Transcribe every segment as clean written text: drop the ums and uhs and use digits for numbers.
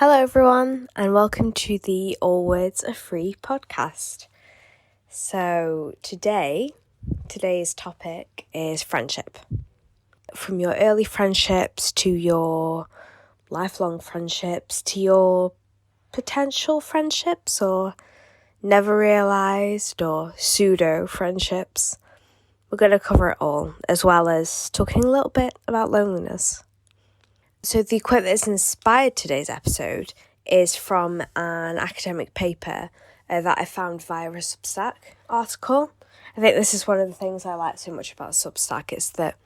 Hello everyone, and welcome to the All Words Are Free podcast. So today's topic is friendship. From your early friendships to your lifelong friendships to your potential friendships or never realised or pseudo friendships. We're going to cover it all, as well as talking a little bit about loneliness. So the quote that has inspired today's episode is from an academic paper that I found via a Substack article. I think this is one of the things I like so much about Substack is that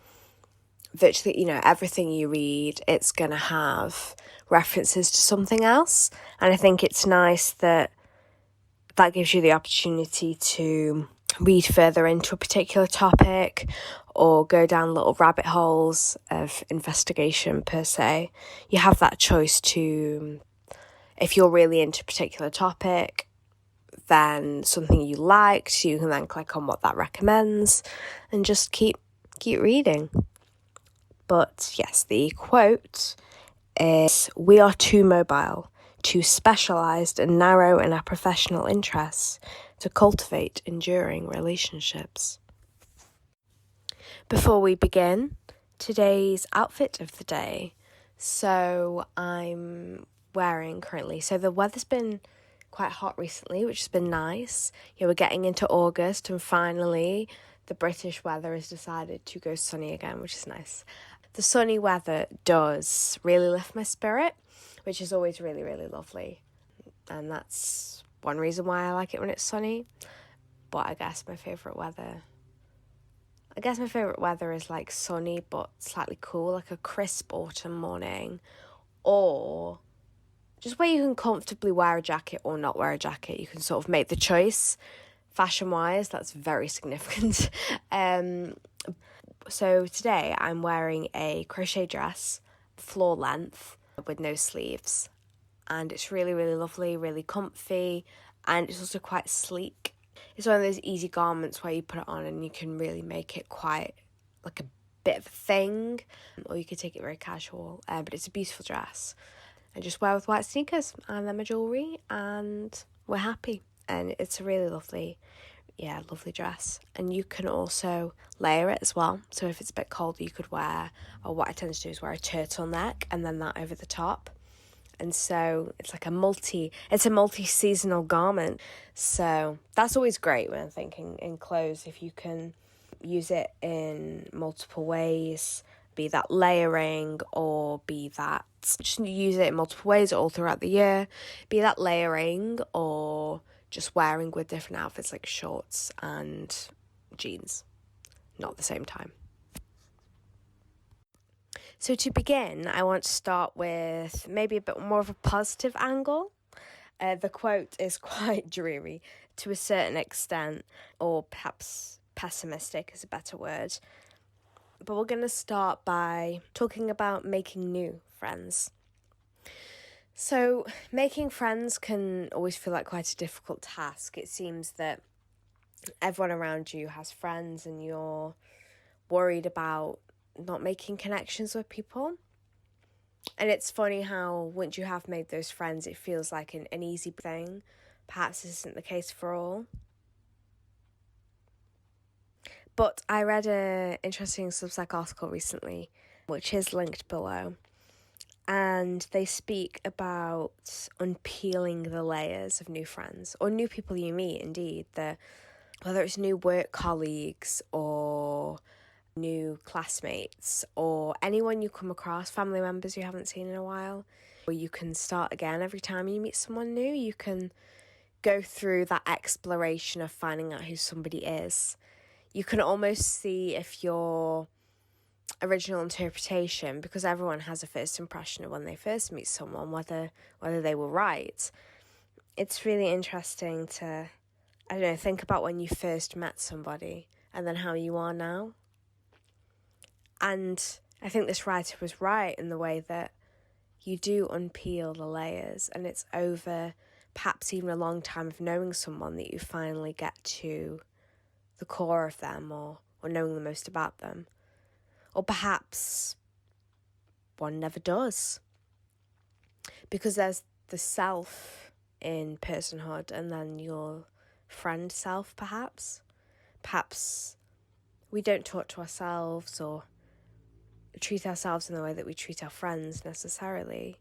virtually, everything you read, it's going to have references to something else. And I think it's nice that gives you the opportunity to read further into a particular topic or go down little rabbit holes of investigation per se. You have that choice to, if you're really into a particular topic, then something you liked, you can then click on what that recommends and just keep reading. But yes, the quote is, "We are too mobile, too specialised and narrow in our professional interests to cultivate enduring relationships." Before we begin, today's outfit of the day. So I'm wearing currently, so the weather's been quite hot recently, which has been nice. We're getting into August and finally the British weather has decided to go sunny again, which is nice. The sunny weather does really lift my spirit, which is always really, really lovely. And that's one reason why I like it when it's sunny. But I guess my favourite weather is like sunny but slightly cool, like a crisp autumn morning. Or just where you can comfortably wear a jacket or not wear a jacket. You can sort of make the choice. Fashion-wise, that's very significant. So today I'm wearing a crochet dress, floor length, with no sleeves. And it's really, really lovely, really comfy, and it's also quite sleek. It's one of those easy garments where you put it on and you can really make it quite like a bit of a thing, or you could take it very casual, but it's a beautiful dress. I just wear with white sneakers and then my jewellery and we're happy. And it's a really lovely dress. And you can also layer it as well. So if it's a bit colder, you could wear, or what I tend to do is wear a turtleneck and then that over the top. And so it's like a multi-seasonal garment. So that's always great when I'm thinking in clothes, if you can use it in multiple ways, be that layering or be that just use it in multiple ways all throughout the year, be that layering or just wearing with different outfits like shorts and jeans, not at the same time. So to begin, I want to start with maybe a bit more of a positive angle. The quote is quite dreary to a certain extent, or perhaps pessimistic is a better word. But we're going to start by talking about making new friends. So making friends can always feel like quite a difficult task. It seems that everyone around you has friends and you're worried about not making connections with people. And it's funny how once you have made those friends, it feels like an easy thing. Perhaps this isn't the case for all. But I read an interesting Substack article recently, which is linked below. And they speak about unpeeling the layers of new friends, or new people you meet, indeed. Whether it's new work colleagues or new classmates or anyone you come across, family members you haven't seen in a while, or you can start again every time you meet someone new. You can go through that exploration of finding out who somebody is. You can almost see if your original interpretation, because everyone has a first impression of when they first meet someone, whether they were right. It's really interesting to, think about when you first met somebody and then how you are now. And I think this writer was right in the way that you do unpeel the layers, and it's over perhaps even a long time of knowing someone that you finally get to the core of them or knowing the most about them. Or perhaps one never does. Because there's the self in personhood and then your friend self, perhaps. Perhaps we don't talk to ourselves or treat ourselves in the way that we treat our friends necessarily.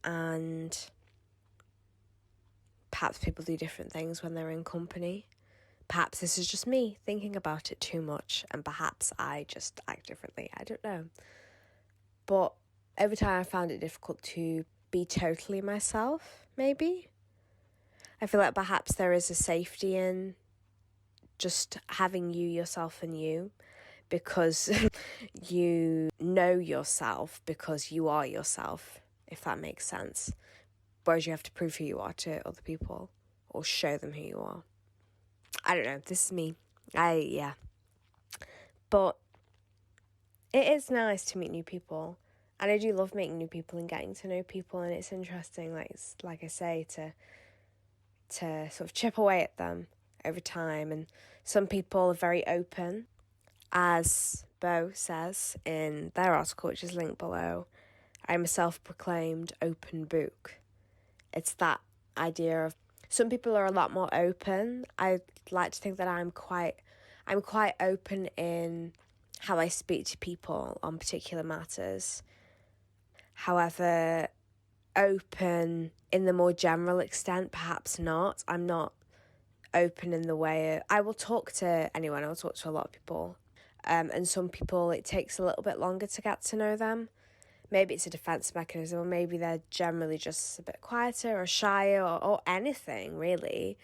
And perhaps people do different things when they're in company. Perhaps this is just me thinking about it too much, and perhaps I just act differently. I don't know. But over time I found it difficult to be totally myself, maybe. I feel like perhaps there is a safety in just having you, yourself, and you, because you know yourself because you are yourself, if that makes sense. Whereas you have to prove who you are to other people or show them who you are. I don't know, this is me. But it is nice to meet new people. And I do love meeting new people and getting to know people, and it's interesting, like I say, to sort of chip away at them over time. And some people are very open, as Bo says in their article, which is linked below. I'm a self-proclaimed open book. It's that idea of some people are a lot more open. I like to think that I'm quite open in how I speak to people on particular matters. However, open in the more general extent, perhaps not. I'm not open in the way I will talk to anyone. I will talk to a lot of people. And some people, it takes a little bit longer to get to know them. Maybe it's a defense mechanism, or maybe they're generally just a bit quieter or shyer or anything, really.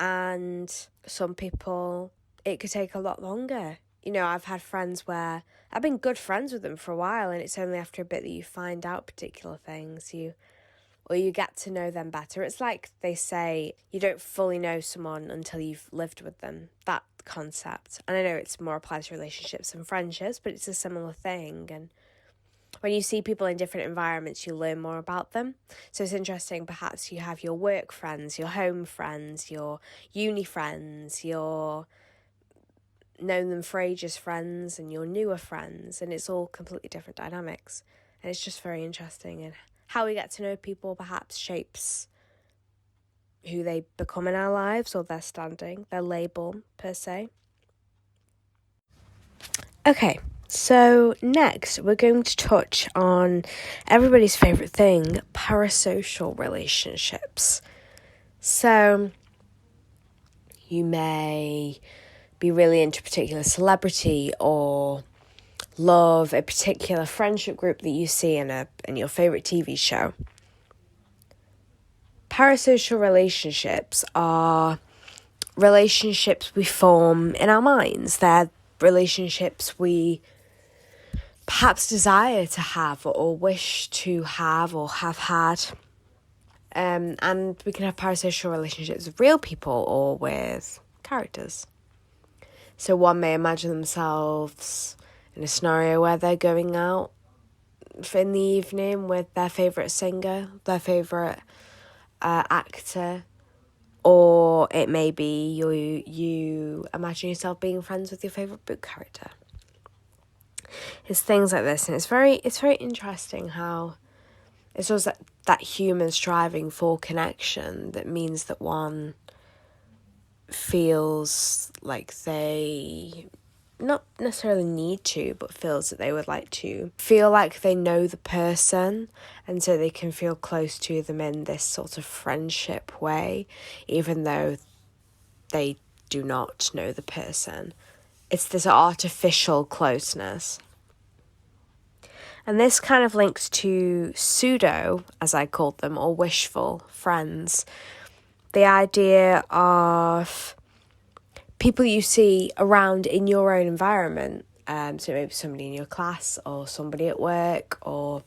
And some people, it could take a lot longer. You know, I've had friends where I've been good friends with them for a while, and it's only after a bit that you find out particular things, you get to know them better. It's like they say, you don't fully know someone until you've lived with them, that concept. And I know it's more applies to relationships and friendships, but it's a similar thing. And when you see people in different environments, you learn more about them. So it's interesting, perhaps you have your work friends, your home friends, your uni friends, your known them for ages friends, and your newer friends, and it's all completely different dynamics. And it's just very interesting, and how we get to know people perhaps shapes who they become in our lives, or their standing, their label per se. Okay, so next we're going to touch on everybody's favourite thing, parasocial relationships. So you may be really into a particular celebrity or love a particular friendship group that you see in your favourite TV show. Parasocial relationships are relationships we form in our minds. They're relationships we perhaps desire to have or wish to have or have had. And we can have parasocial relationships with real people or with characters. So one may imagine themselves in a scenario where they're going out in the evening with their favourite singer, their favourite actor, or it may be you imagine yourself being friends with your favourite book character. It's things like this, and it's very interesting how it's also that human striving for connection that means that one feels like they not necessarily need to, but feels that they would like to feel like they know the person, and so they can feel close to them in this sort of friendship way, even though they do not know the person. It's this artificial closeness. And this kind of links to pseudo, as I called them, or wishful friends. The idea of people you see around in your own environment. So maybe somebody in your class or somebody at work or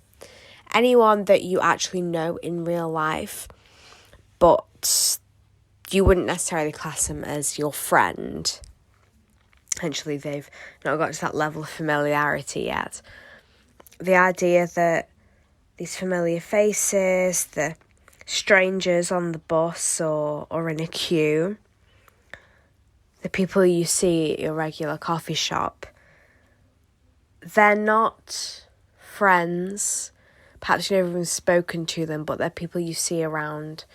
anyone that you actually know in real life, but you wouldn't necessarily class them as your friend. Essentially, they've not got to that level of familiarity yet. The idea that these familiar faces, the strangers on the bus or in a queue, the people you see at your regular coffee shop, they're not friends, perhaps you've never even spoken to them, but they're people you see around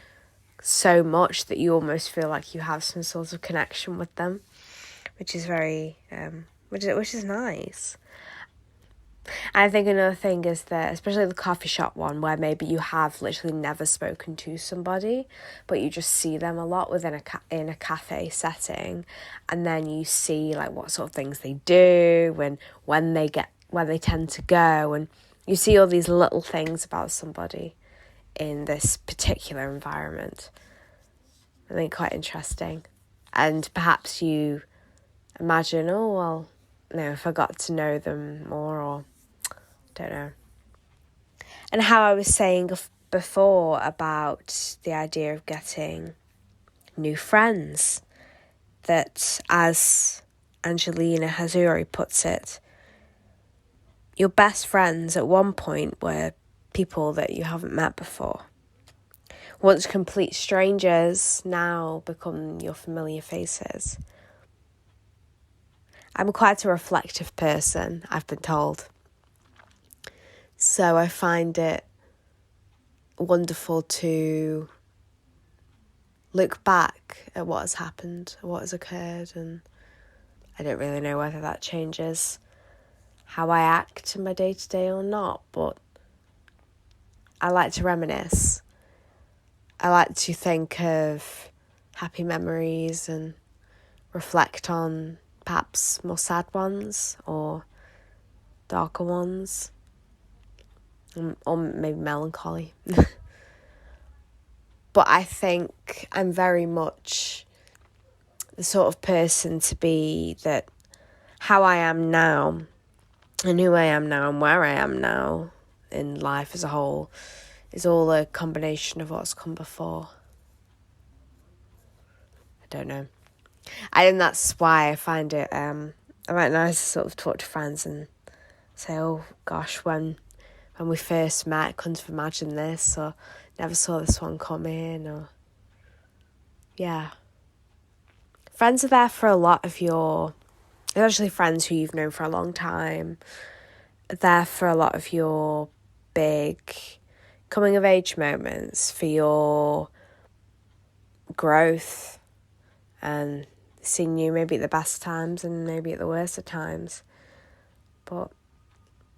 so much that you almost feel like you have some sort of connection with them, which is very, which is nice. And I think another thing is that, especially the coffee shop one, where maybe you have literally never spoken to somebody, but you just see them a lot within in a cafe setting, and then you see like what sort of things they do and where they tend to go, and you see all these little things about somebody in this particular environment. I think quite interesting. And perhaps you imagine, oh, well, if I got to know them more, or don't know. And how I was saying before about the idea of getting new friends, that as Angelina Hazuri puts it, your best friends at one point were people that you haven't met before. Once complete strangers, now become your familiar faces. I'm quite a reflective person, I've been told. So I find it wonderful to look back at what has happened, what has occurred, and I don't really know whether that changes how I act in my day-to-day or not, but I like to reminisce. I like to think of happy memories and reflect on perhaps more sad ones or darker ones, or maybe melancholy. But I think I'm very much the sort of person to be that how I am now and who I am now and where I am now in life as a whole is all a combination of what's come before. I don't know. I think that's why I find it quite nice to sort of talk to friends and say, oh gosh, when we first met, I couldn't have imagined this, or never saw this one coming, or yeah. Friends are there for a lot of your, especially friends who you've known for a long time, are there for a lot of your big coming of age moments, for your growth, and seeing you maybe at the best times and maybe at the worst of times. But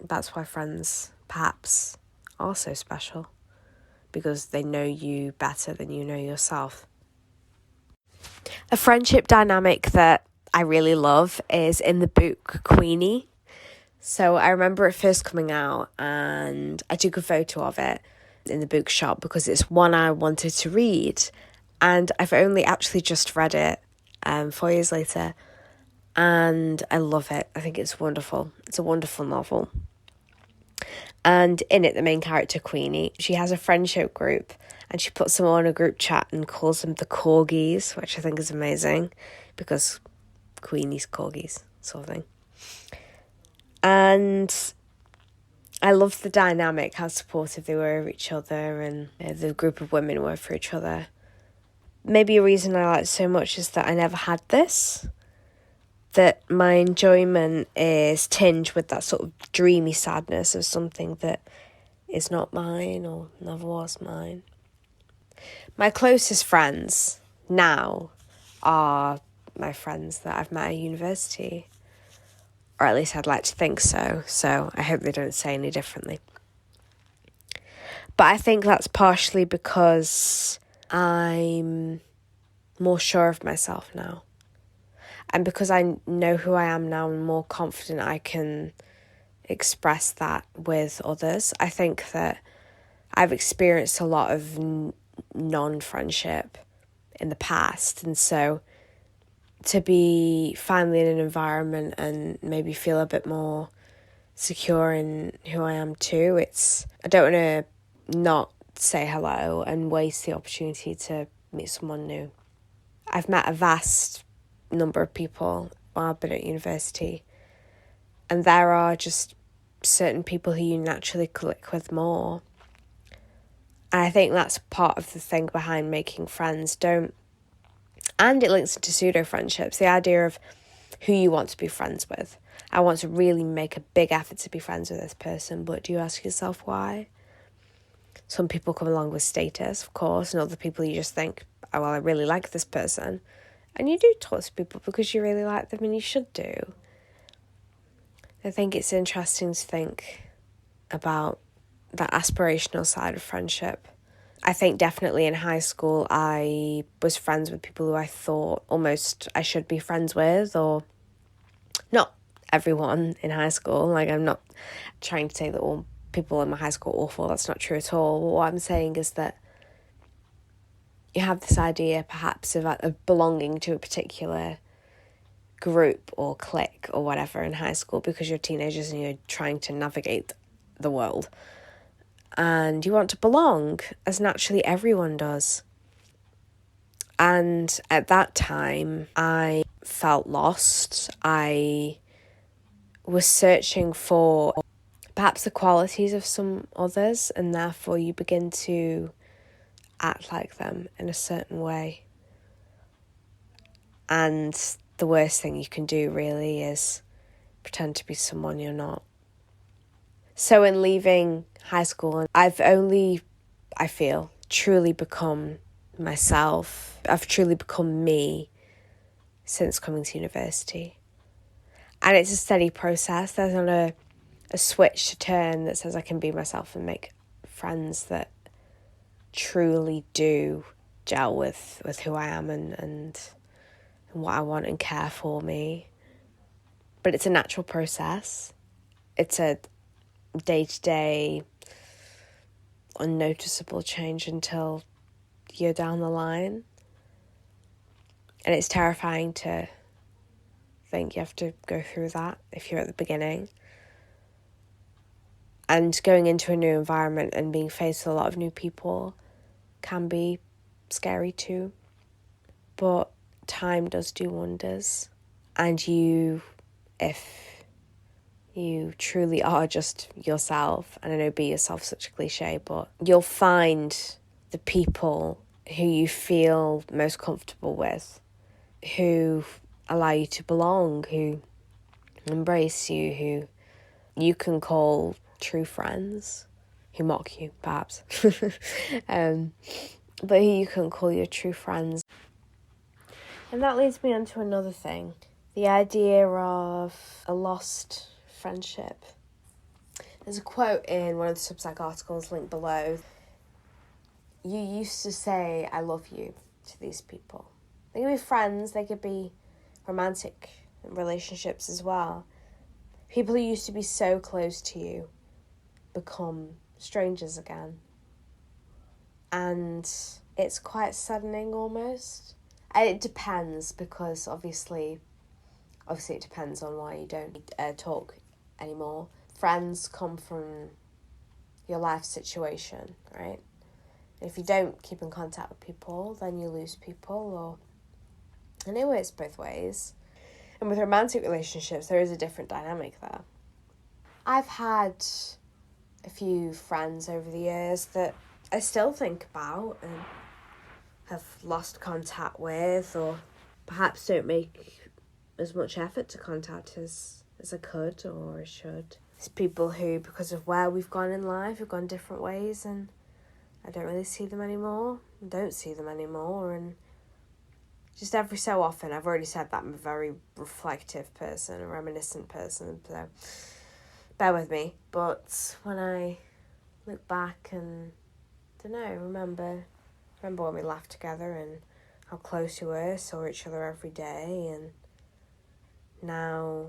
that's why friends perhaps are so special, because they know you better than you know yourself. A friendship dynamic that I really love is in the book Queenie. So I remember it first coming out and I took a photo of it in the bookshop because it's one I wanted to read, and I've only actually just read it 4 years later, and I love it. I think it's wonderful. It's a wonderful novel. And in it, the main character, Queenie, she has a friendship group, and she puts them all in a group chat and calls them the Corgis, which I think is amazing, because Queenie's Corgis, sort of thing. And I loved the dynamic, how supportive they were of each other, and the group of women were for each other. Maybe a reason I like it so much is that I never had this, that my enjoyment is tinged with that sort of dreamy sadness of something that is not mine or never was mine. My closest friends now are my friends that I've met at university, or at least I'd like to think so, so I hope they don't say any differently. But I think that's partially because I'm more sure of myself now. And because I know who I am now and more confident I can express that with others. I think that I've experienced a lot of non-friendship in the past. And so to be finally in an environment and maybe feel a bit more secure in who I am too, I don't want to not say hello and waste the opportunity to meet someone new. I've met a vast number of people while I've been at university, and there are just certain people who you naturally click with more. And I think that's part of the thing behind making friends. And it links into pseudo-friendships, the idea of who you want to be friends with. I want to really make a big effort to be friends with this person, but do you ask yourself why? Some people come along with status, of course, and other people you just think, oh, well, I really like this person. And you do talk to people because you really like them, and you should do. I think it's interesting to think about that aspirational side of friendship. I think definitely in high school I was friends with people who I thought almost I should be friends with, or not everyone in high school. Like, I'm not trying to say that all people in my high school are awful. That's not true at all. What I'm saying is that you have this idea perhaps of belonging to a particular group or clique or whatever in high school because you're teenagers and you're trying to navigate the world. And you want to belong, as naturally everyone does. And at that time, I felt lost. I was searching for perhaps the qualities of some others, and therefore you begin to act like them in a certain way. And the worst thing you can do really is pretend to be someone you're not. So in leaving high school, I've only, I feel, truly become myself. I've truly become me since coming to university. And it's a steady process. There's not a switch to turn that says I can be myself and make friends that truly do gel with who I am and what I want and care for me. But it's a natural process. It's a day-to-day, unnoticeable change until you're down the line. And it's terrifying to think you have to go through that if you're at the beginning. And going into a new environment and being faced with a lot of new people can be scary too. But time does do wonders. And if you truly are just yourself, and I know be yourself is such a cliche, but you'll find the people who you feel most comfortable with, who allow you to belong, who embrace you, who you can call true friends, who mock you perhaps, but who you can call your true friends. And that leads me on to another thing, the idea of a lost friendship. There's a quote in one of the Substack articles linked below. You used to say, I love you to these people. They could be friends, they could be romantic relationships as well. People who used to be so close to you become strangers again. And it's quite saddening almost. And it depends, because obviously it depends on why you don't talk anymore. Friends come from your life situation, right? If you don't keep in contact with people, then you lose people, and it works both ways. And with romantic relationships, there is a different dynamic there. I've had a few friends over the years that I still think about and have lost contact with, or perhaps don't make as much effort to contact as I could or I should. It's people who, because of where we've gone in life, have gone different ways, and I don't really see them anymore, don't see them anymore, and just every so often, I've already said that I'm a very reflective person, a reminiscent person, so bear with me, but when I look back and, remember when we laughed together and how close we were, saw each other every day, and now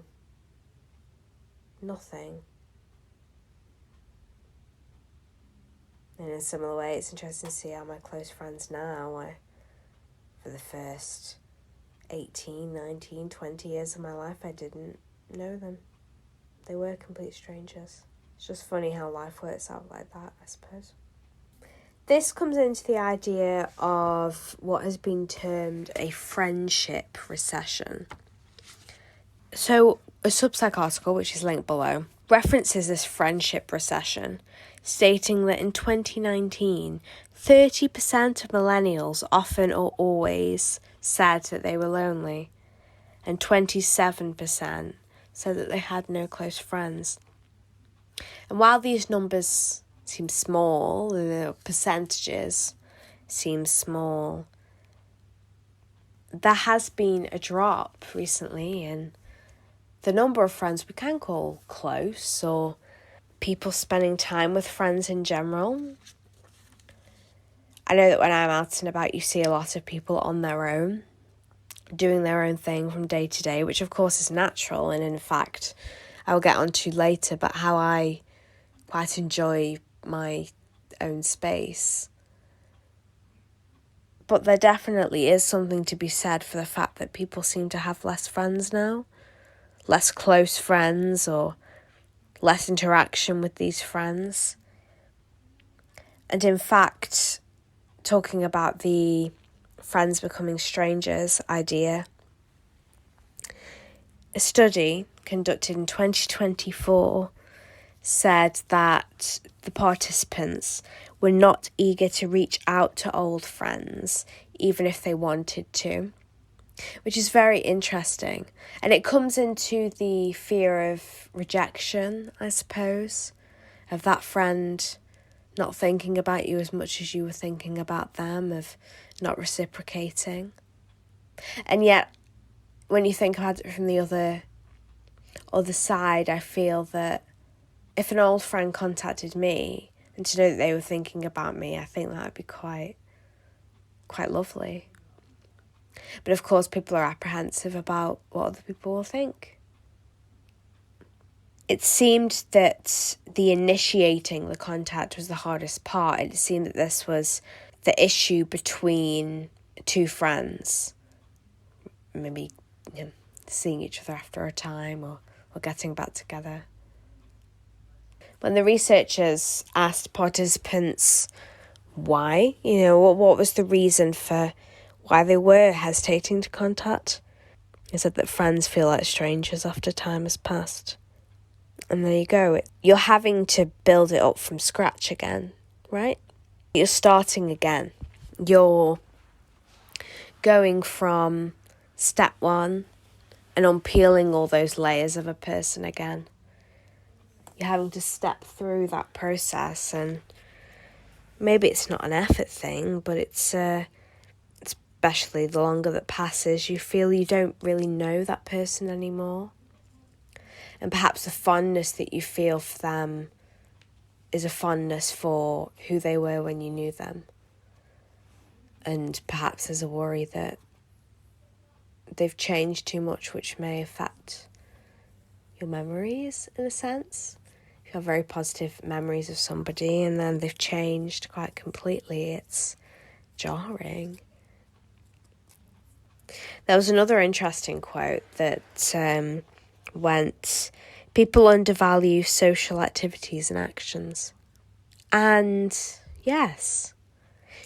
nothing. And in a similar way, it's interesting to see how my close friends now, for the first 18, 19, 20 years of my life, I didn't know them. They were complete strangers. It's just funny how life works out like that, I suppose. This comes into the idea of what has been termed a friendship recession. So a Substack article, which is linked below, references this friendship recession, stating that in 2019, 30% of millennials often or always said that they were lonely, and 27% said that they had no close friends. And while these numbers seems small, the percentages seem small. There has been a drop recently in the number of friends we can call close, or people spending time with friends in general. I know that when I'm out and about, you see a lot of people on their own, doing their own thing from day to day, which of course is natural, and in fact I will get onto later, but how I quite enjoy my own space. But there definitely is something to be said for the fact that people seem to have less friends now, less close friends, or less interaction with these friends. And in fact, talking about the friends becoming strangers idea, a study conducted in 2024 said that the participants were not eager to reach out to old friends, even if they wanted to, which is very interesting. And it comes into the fear of rejection, I suppose, of that friend not thinking about you as much as you were thinking about them, of not reciprocating. And yet, when you think about it from the other side, I feel that if an old friend contacted me and to know that they were thinking about me, I think that would be quite lovely. But of course, people are apprehensive about what other people will think. It seemed that the initiating the contact was the hardest part. It seemed that this was the issue between two friends, maybe seeing each other after a time or getting back together. When the researchers asked participants why, what was the reason for why they were hesitating to contact, they said that friends feel like strangers after time has passed. And there you go. You're having to build it up from scratch again, right? You're starting again. You're going from step one and unpeeling all those layers of a person again. You're having to step through that process, and maybe it's not an effort thing, but it's especially the longer that passes, you feel you don't really know that person anymore. And perhaps the fondness that you feel for them is a fondness for who they were when you knew them. And perhaps there's a worry that they've changed too much, which may affect your memories in a sense. If you have very positive memories of somebody and then they've changed quite completely, it's jarring. There was another interesting quote that went, "People undervalue social activities and actions." And yes,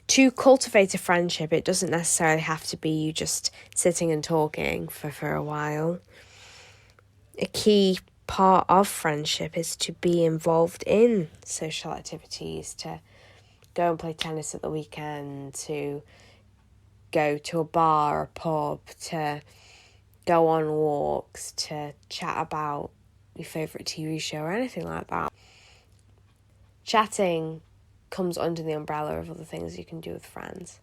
to cultivate a friendship, it doesn't necessarily have to be you just sitting and talking for a while. A key part of friendship is to be involved in social activities, to go and play tennis at the weekend, to go to a bar or a pub, to go on walks, to chat about your favourite TV show or anything like that. Chatting comes under the umbrella of other things you can do with friends.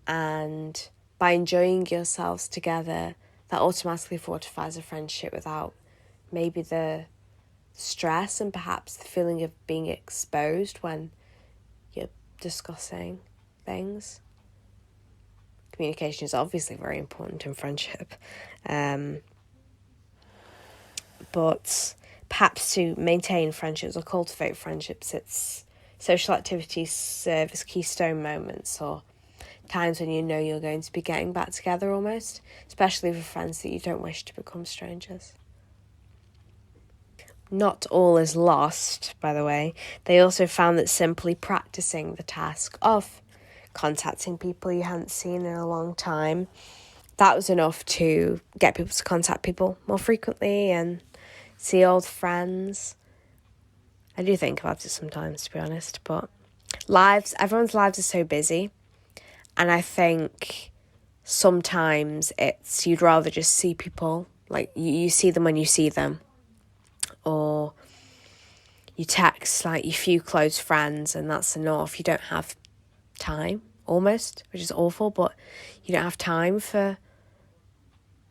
And by enjoying yourselves together, that automatically fortifies a friendship without maybe the stress and perhaps the feeling of being exposed when you're discussing things. Communication is obviously very important in friendship. But perhaps to maintain friendships or cultivate friendships, it's social activities serve as keystone moments or times when you know you're going to be getting back together almost, especially with friends that you don't wish to become strangers. Not all is lost, by the way. They also found that simply practicing the task of contacting people you hadn't seen in a long time, that was enough to get people to contact people more frequently and see old friends. I do think about it sometimes, to be honest, but everyone's lives are so busy, and I think sometimes it's you'd rather just see people, like you see them when you see them, or You text like your few close friends and that's enough. You don't have time, almost, which is awful, but you don't have time for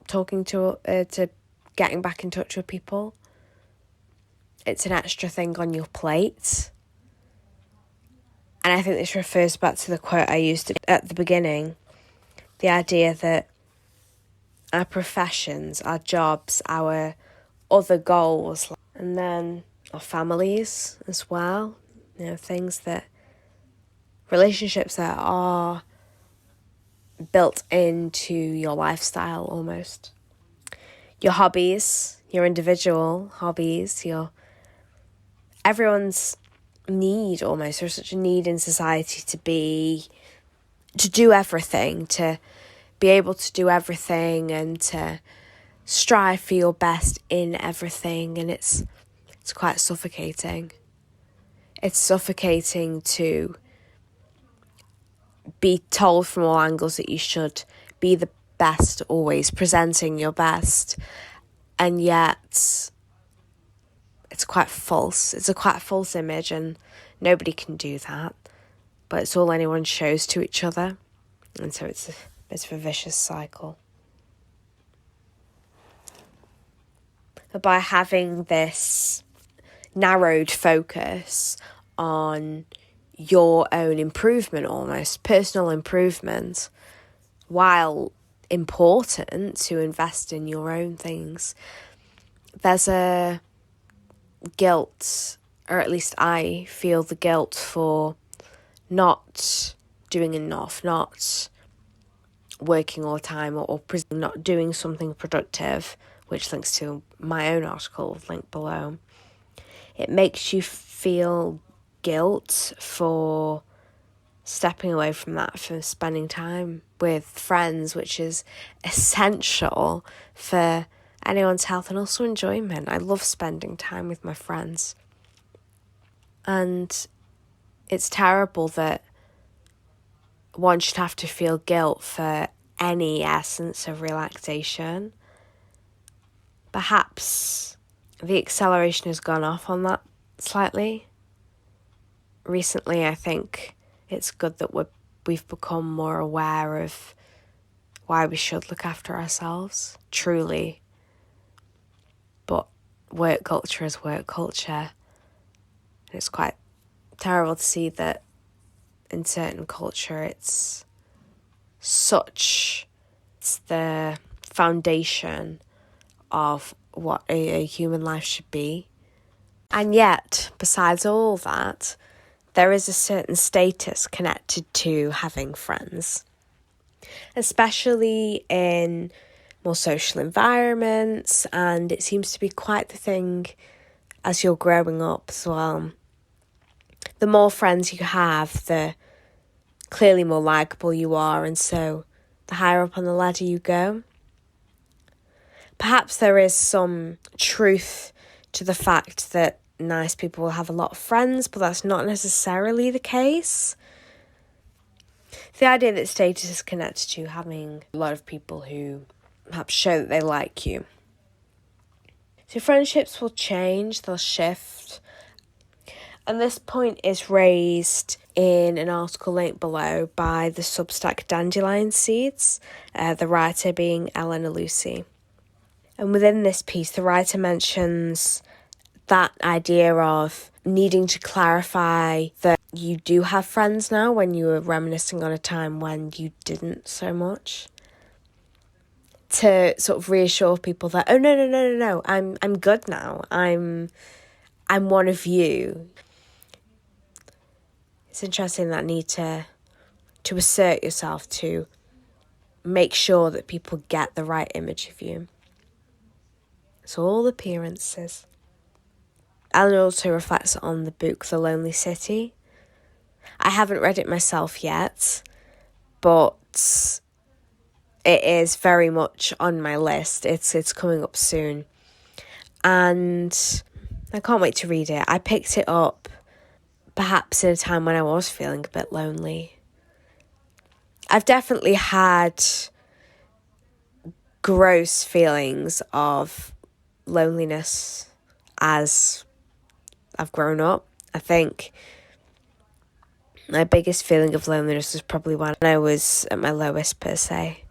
talking to getting back in touch with people. It's an extra thing on your plate. And I think this refers back to the quote I used at the beginning. The idea that our professions, our jobs, our other goals, and then our families as well. Relationships that are built into your lifestyle almost. Your hobbies, your individual hobbies, everyone's need almost. There's such a need in society to do everything, to be able to do everything and to strive for your best in everything, and it's quite suffocating. It's suffocating to be told from all angles that you should be the best always, presenting your best, and yet it's quite false. It's a quite false image and nobody can do that, but it's all anyone shows to each other, and so it's a bit of a vicious cycle. But by having this narrowed focus on your own improvement, almost personal improvement, while important to invest in your own things, there's a guilt, or at least I feel the guilt for not doing enough, not working all the time, or not doing something productive, which links to my own article, link below. It makes you feel guilt for stepping away from that, for spending time with friends, which is essential for anyone's health and also enjoyment. I love spending time with my friends. And it's terrible that one should have to feel guilt for any essence of relaxation. Perhaps the acceleration has gone off on that slightly. Recently, I think it's good that we've become more aware of why we should look after ourselves, truly. But work culture is work culture. And it's quite terrible to see that in certain culture it's the foundation of what a human life should be. And yet, besides all that, there is a certain status connected to having friends, especially in more social environments, and it seems to be quite the thing as you're growing up as well. The more friends you have, the clearly more likeable you are, and so the higher up on the ladder you go. Perhaps there is some truth to the fact that nice people will have a lot of friends, but that's not necessarily the case. The idea that status is connected to having a lot of people who perhaps show that they like you. So friendships will change, they'll shift. And this point is raised in an article linked below by the Substack Dandelion Seeds, the writer being Eleanor Lucy. And within this piece, the writer mentions that idea of needing to clarify that you do have friends now when you were reminiscing on a time when you didn't so much. To sort of reassure people that, oh, no, I'm good now. I'm one of you. It's interesting, that need to assert yourself, to make sure that people get the right image of you. It's all appearances. Eleanor also reflects on the book The Lonely City. I haven't read it myself yet, but it is very much on my list. It's coming up soon. And I can't wait to read it. I picked it up perhaps in a time when I was feeling a bit lonely. I've definitely had gross feelings of loneliness as I've grown up. I think my biggest feeling of loneliness was probably when I was at my lowest, per se.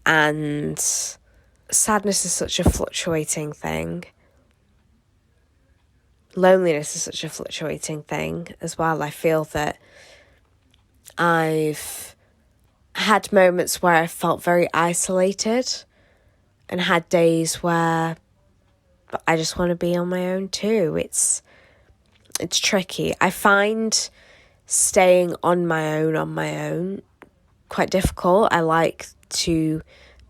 And sadness is such a fluctuating thing. Loneliness is such a fluctuating thing as well. I feel that I've had moments where I felt very isolated and had days where I just want to be on my own too. It's tricky. I find staying on my own quite difficult. I like to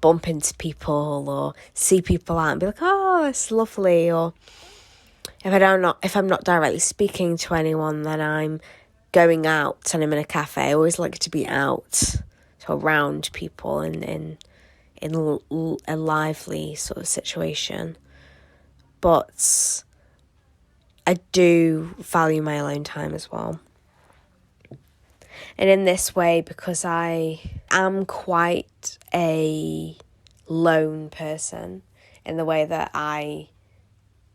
bump into people or see people out and be like, oh, it's lovely. Or if I'm not directly speaking to anyone, then I'm going out and I'm in a cafe. I always like to be out, so around people in a lively sort of situation. But I do value my alone time as well. And in this way, because I am quite a lone person in the way that I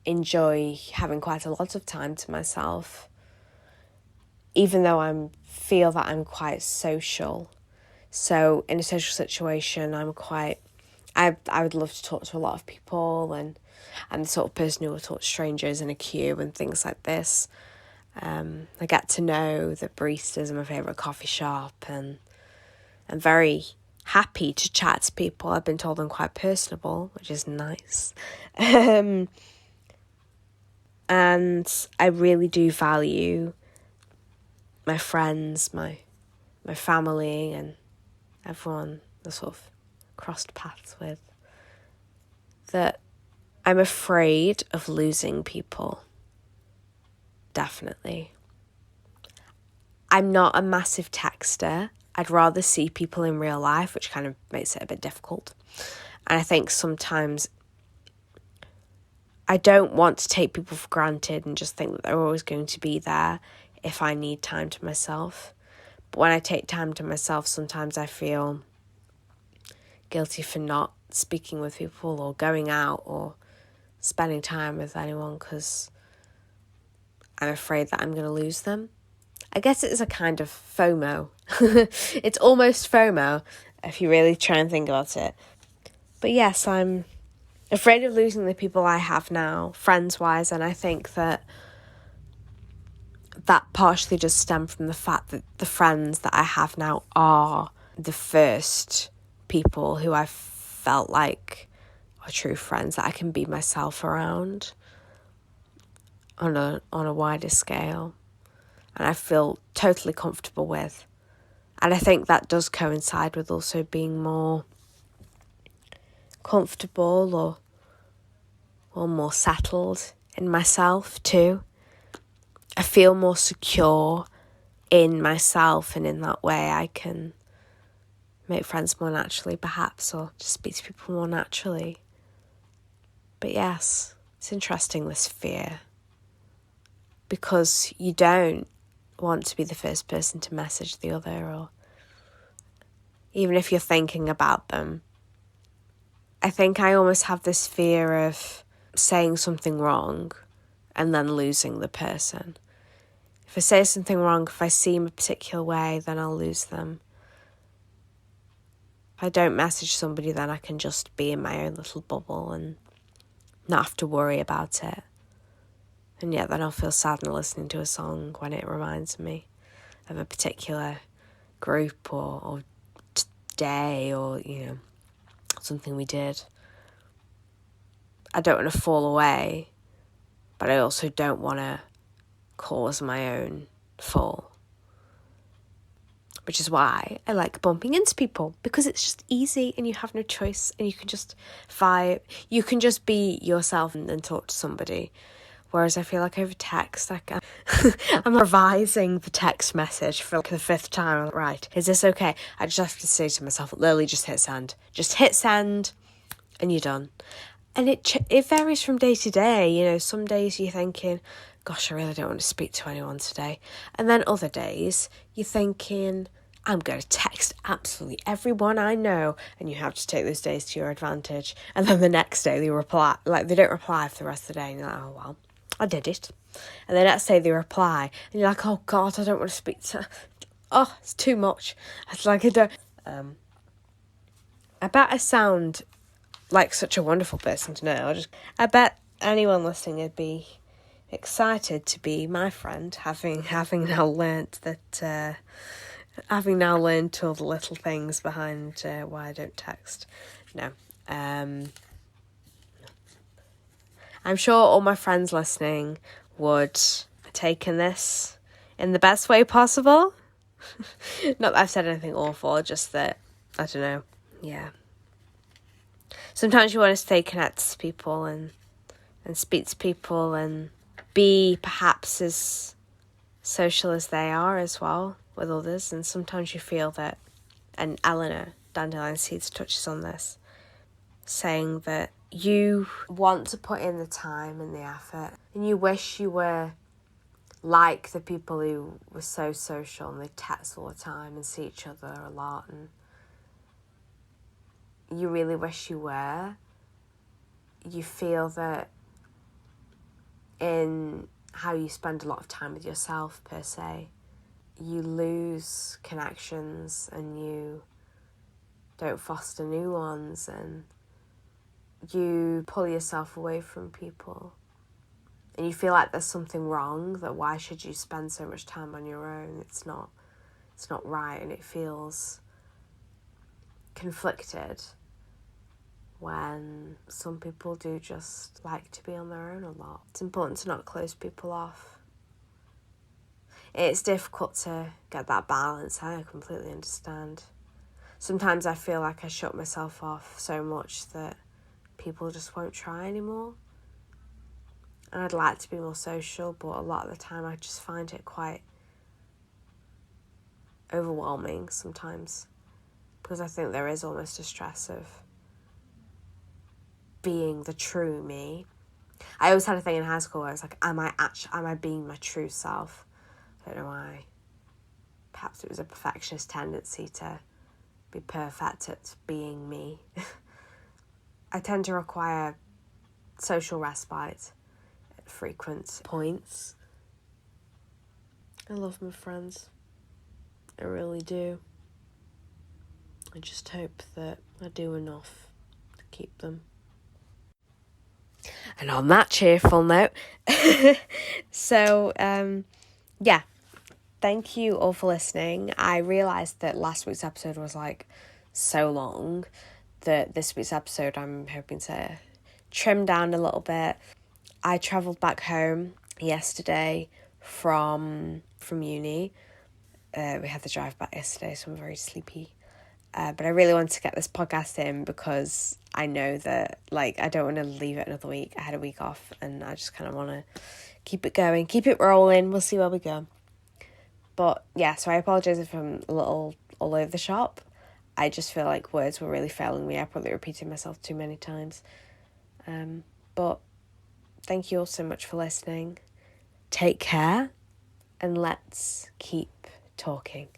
enjoy having quite a lot of time to myself, even though I feel that I'm quite social. So in a social situation, I would love to talk to a lot of people, and I'm the sort of person who will talk to strangers in a queue and things like this. I get to know the baristas in my favourite coffee shop, and I'm very happy to chat to people. I've been told I'm quite personable, which is nice. And I really do value my friends, my family, and everyone I sort of crossed paths with. That I'm afraid of losing people. Definitely. I'm not a massive texter. I'd rather see people in real life, which kind of makes it a bit difficult. And I think sometimes I don't want to take people for granted and just think that they're always going to be there if I need time to myself. But when I take time to myself, sometimes I feel guilty for not speaking with people or going out or spending time with anyone because I'm afraid that I'm going to lose them. I guess it is a kind of FOMO. It's almost FOMO if you really try and think about it. But yes, I'm afraid of losing the people I have now, friends-wise, and I think that partially does stem from the fact that the friends that I have now are the first people who I felt like are true friends that I can be myself around on a wider scale, and I feel totally comfortable with. And I think that does coincide with also being more comfortable or more settled in myself too. I feel more secure in myself, and in that way I can make friends more naturally perhaps, or just speak to people more naturally. But yes, it's interesting, this fear, because you don't want to be the first person to message the other, or even if you're thinking about them. I think I almost have this fear of saying something wrong and then losing the person. If I say something wrong, if I seem a particular way, then I'll lose them. If I don't message somebody, then I can just be in my own little bubble and not have to worry about it. And yet then I'll feel sad in listening to a song when it reminds me of a particular group or day or, something we did. I don't want to fall away, but I also don't want to cause my own fall. Which is why I like bumping into people, because it's just easy and you have no choice and you can just vibe. You can just be yourself and then talk to somebody. Whereas I feel like over text, I'm revising the text message for the fifth time. Right, is this okay? I just have to say to myself, Lily, just hit send. Just hit send and you're done. And it varies from day to day. Some days you're thinking, gosh, I really don't want to speak to anyone today. And then other days you're thinking, I'm going to text absolutely everyone I know. And you have to take those days to your advantage. And then the next day they reply, they don't reply for the rest of the day. And you're like, oh, well, I did it. And the next day they reply, and you're like, oh God, I don't want to speak to... Oh, it's too much. It's like, I don't... I bet I sound like such a wonderful person to know. I bet anyone listening would be excited to be my friend, having now learnt that... having now learned all the little things behind why I don't text. No. I'm sure all my friends listening would have taken this in the best way possible. Not that I've said anything awful, just that, I don't know, yeah. Sometimes you want to stay connected to people and speak to people and be perhaps as social as they are as well with others. And sometimes you feel that, and Eleanor, Dandelion Seeds, touches on this, saying that you want to put in the time and the effort and you wish you were like the people who were so social and they text all the time and see each other a lot, and you really wish you were. You feel that in how you spend a lot of time with yourself per se, you lose connections and you don't foster new ones, and you pull yourself away from people. And you feel like there's something wrong, that why should you spend so much time on your own? It's not right, and it feels conflicted when some people do just like to be on their own a lot. It's important to not close people off. It's difficult to get that balance, I completely understand. Sometimes I feel like I shut myself off so much that people just won't try anymore. And I'd like to be more social, but a lot of the time I just find it quite overwhelming sometimes, because I think there is almost a stress of being the true me. I always had a thing in high school where I was like, am I being my true self? I don't know why. Perhaps it was a perfectionist tendency to be perfect at being me. I tend to require social respite at frequent points. I love my friends. I really do. I just hope that I do enough to keep them. And on that cheerful note, so, yeah, thank you all for listening. I realised that last week's episode was like so long that this week's episode I'm hoping to trim down a little bit. I travelled back home yesterday from uni. We had the drive back yesterday, so I'm very sleepy. But I really wanted to get this podcast in because I know that, like, I don't want to leave it another week. I had a week off and I just kind of want to keep it going, keep it rolling. We'll see where we go. But yeah, so I apologise if I'm a little all over the shop. I just feel like words were really failing me. I probably repeated myself too many times. But thank you all so much for listening. Take care and let's keep talking.